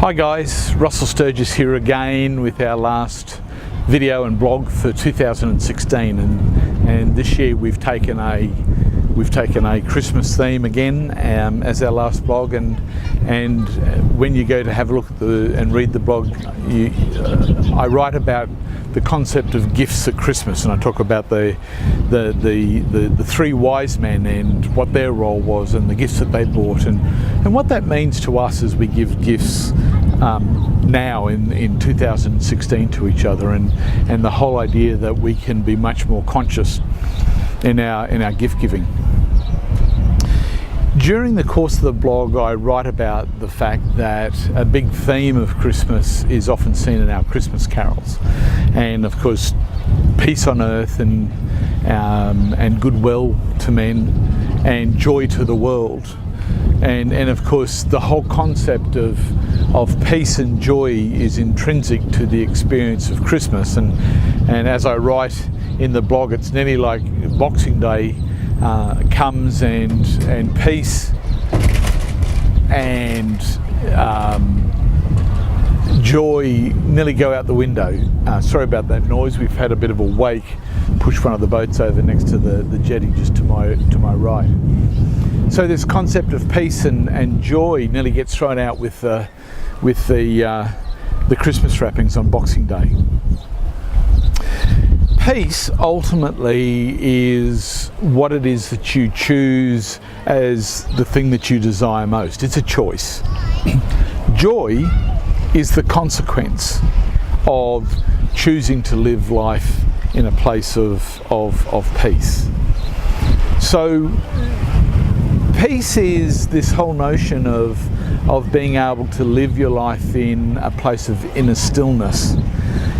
Hi guys, Russell Sturgis here again with our last video and blog for 2016, and this year we've taken a Christmas theme again as our last blog, and when you go to have a look at and read the blog, I write about the concept of gifts at Christmas, and I talk about the three wise men and what their role was and the gifts that they brought and what that means to us as we give gifts now in 2016 to each other, and the whole idea that we can be much more conscious in our gift giving. During the course of the blog, I write about the fact that a big theme of Christmas is often seen in our Christmas carols, and of course peace on earth and goodwill to men and joy to the world. And of course the whole concept of peace and joy is intrinsic to the experience of Christmas, and as I write in the blog, it's nearly like Boxing Day comes and peace and joy nearly go out the window. Sorry about that noise, we've had a bit of a wake push one of the boats over next to the jetty just to my right. So this concept of peace and joy nearly gets thrown out with the Christmas wrappings on Boxing Day. Peace ultimately is what it is that you choose as the thing that you desire most. It's a choice. Joy is the consequence of choosing to live life in a place of peace. So peace is this whole notion of being able to live your life in a place of inner stillness,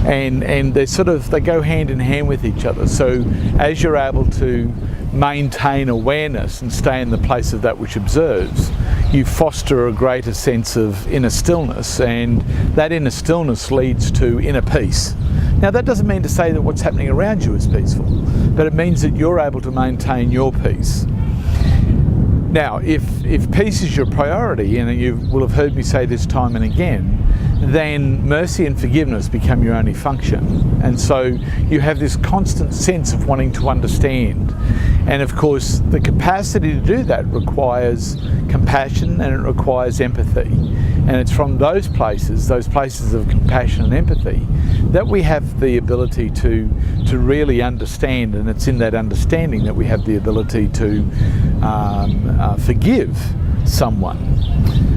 and they go hand in hand with each other. So as you're able to maintain awareness and stay in the place of that which observes, you foster a greater sense of inner stillness, and that inner stillness leads to inner peace. Now that doesn't mean to say that what's happening around you is peaceful, but it means that you're able to maintain your peace. Now, if peace is your priority, and you will have heard me say this time and again, then mercy and forgiveness become your only function. And so you have this constant sense of wanting to understand. And of course, the capacity to do that requires compassion and it requires empathy. And it's from those places of compassion and empathy, that we have the ability to really understand, and it's in that understanding that we have the ability to forgive someone.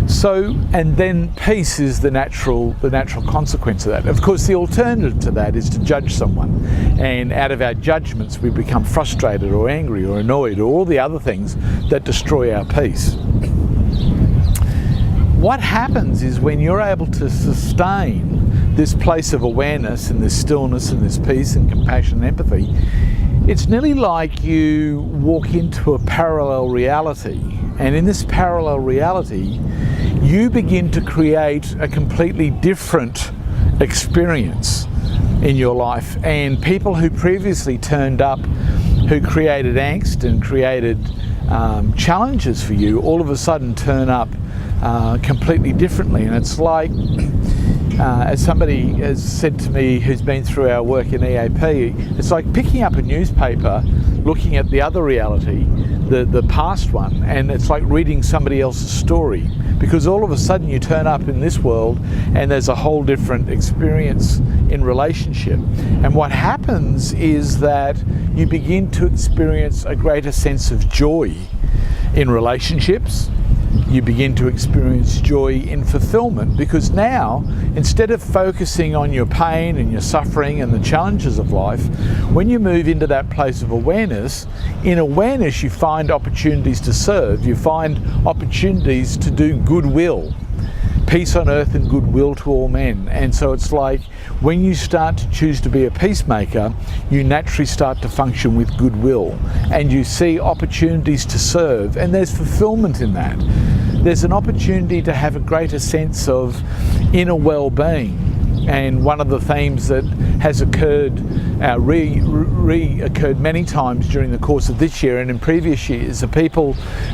So, and then peace is the natural consequence of that. Of course, the alternative to that is to judge someone, and out of our judgments we become frustrated or angry or annoyed or all the other things that destroy our peace. What happens is when you're able to sustain this place of awareness and this stillness and this peace and compassion and empathy, it's nearly like you walk into a parallel reality, and in this parallel reality you begin to create a completely different experience in your life, and people who previously turned up, who created angst and created challenges for you, all of a sudden turn up completely differently. And it's like, as somebody has said to me who's been through our work in EAP, it's like picking up a newspaper, looking at the other reality, the past one, and it's like reading somebody else's story, because all of a sudden you turn up in this world and there's a whole different experience in relationship. And what happens is that you begin to experience a greater sense of joy in relationships. You begin to experience joy in fulfillment, because now, instead of focusing on your pain and your suffering and the challenges of life, when you move into that place of awareness, in awareness you find opportunities to serve, you find opportunities to do goodwill. Peace on earth and goodwill to all men. And so it's like when you start to choose to be a peacemaker, you naturally start to function with goodwill, and you see opportunities to serve, and there's fulfillment in that. There's an opportunity to have a greater sense of inner well-being. and one of the themes that has occurred, reoccurred many times during the course of this year and in previous years, are people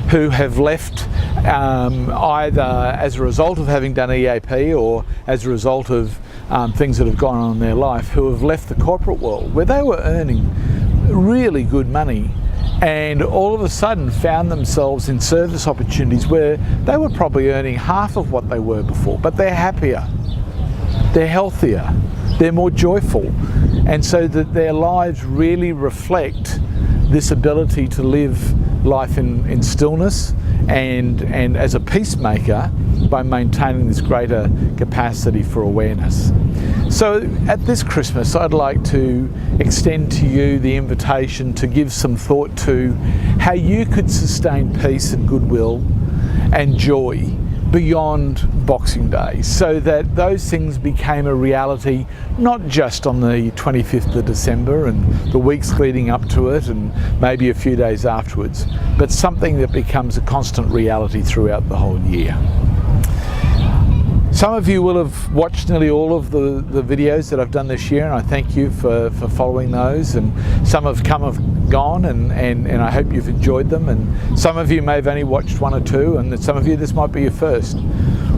who have left either as a result of having done EAP or as a result of things that have gone on in their life, who have left the corporate world where they were earning really good money and all of a sudden found themselves in service opportunities where they were probably earning half of what they were before, but they're happier, they're healthier, they're more joyful, and so that their lives really reflect this ability to live life in stillness and as a peacemaker by maintaining this greater capacity for awareness. So at this Christmas, I'd like to extend to you the invitation to give some thought to how you could sustain peace and goodwill and joy beyond Boxing Day, so that those things became a reality not just on the 25th of December and the weeks leading up to it and maybe a few days afterwards, but something that becomes a constant reality throughout the whole year. Some of you will have watched nearly all of the videos that I've done this year, and I thank you for following those, and some have gone and I hope you've enjoyed them, and some of you may have only watched one or two, and some of you this might be your first.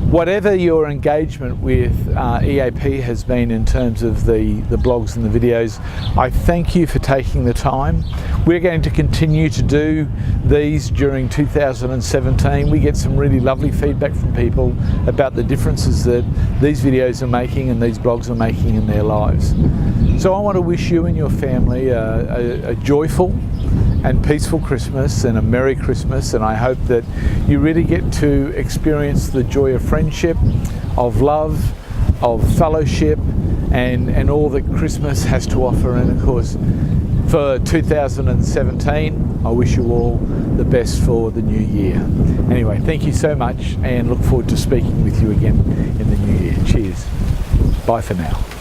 Whatever your engagement with EAP has been in terms of the blogs and the videos, I thank you for taking the time. We're going to continue to do these during 2017. We get some really lovely feedback from people about the differences that these videos are making and these blogs are making in their lives. So I want to wish you and your family a joyful and peaceful Christmas and a Merry Christmas, and I hope that you really get to experience the joy of friendship, of love, of fellowship, and all that Christmas has to offer. And of course, for 2017, I wish you all the best for the new year. Anyway, thank you so much and look forward to speaking with you again in the new year. Cheers. Bye for now.